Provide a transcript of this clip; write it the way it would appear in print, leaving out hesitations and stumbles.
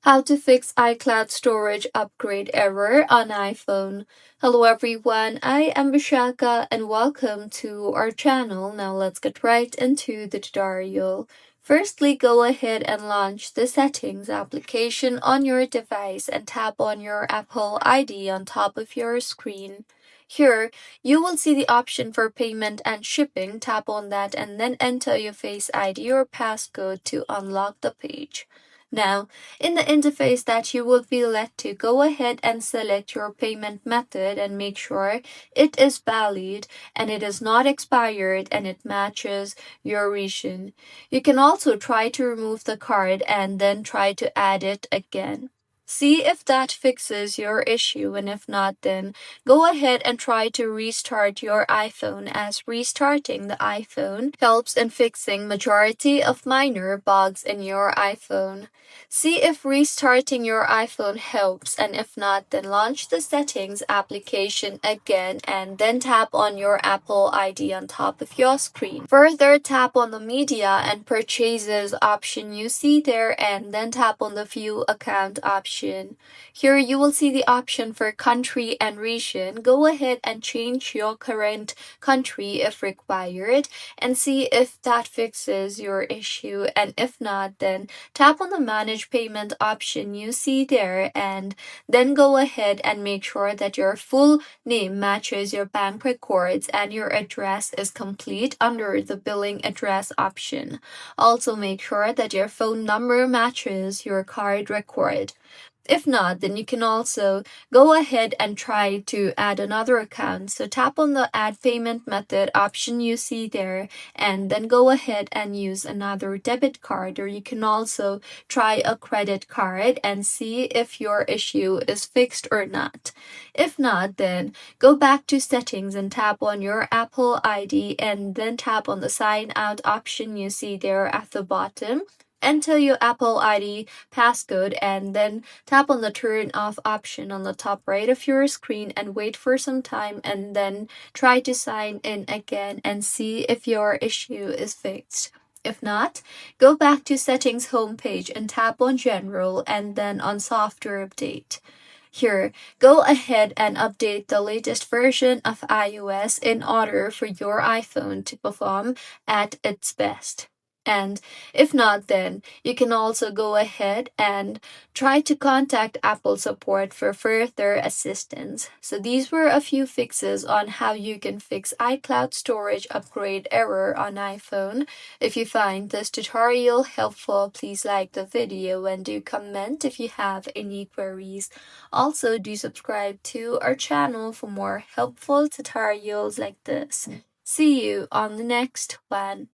How to fix iCloud storage upgrade error on iPhone. Hello everyone, I am Vishaka and welcome to our channel. Now let's get right into the tutorial. Firstly, go ahead and launch the settings application on your device and tap on your Apple ID on top of your screen. Here, you will see the option for payment and shipping. Tap on that and then enter your Face ID or passcode to unlock the page. Now, in the interface that you will be led to, go ahead and select your payment method and make sure it is valid and it is not expired and it matches your region. You can also try to remove the card and then try to add it again. See if that fixes your issue, and if not, then go ahead and try to restart your iPhone, as restarting the iPhone helps in fixing majority of minor bugs in your iPhone. See if restarting your iPhone helps, and if not, then launch the settings application again and then tap on your Apple ID on top of your screen. Further, tap on the media and purchases option you see there and then tap on the view account option. Here you will see the option for country and region. Go ahead and change your current country if required and see if that fixes your issue, and if not, then tap on the manage payment option you see there and then go ahead and make sure that your full name matches your bank records and your address is complete under the billing address option. Also make sure that your phone number matches your card record. If not, then you can also go ahead and try to add another account. So tap on the add payment method option you see there and then go ahead and use another debit card, or you can also try a credit card and see if your issue is fixed or not. If not, then go back to settings and tap on your Apple ID and then tap on the sign out option you see there at the bottom. Enter your Apple ID passcode and then tap on the turn off option on the top right of your screen and wait for some time and then try to sign in again and see if your issue is fixed. If not, go back to settings homepage and tap on general and then on software update. Here, go ahead and update the latest version of iOS in order for your iPhone to perform at its best. And if not, then you can also go ahead and try to contact Apple support for further assistance. So these were a few fixes on how you can fix iCloud storage upgrade error on iPhone. If you find this tutorial helpful, please like the video and do comment if you have any queries. Also, do subscribe to our channel for more helpful tutorials like this. See you on the next one.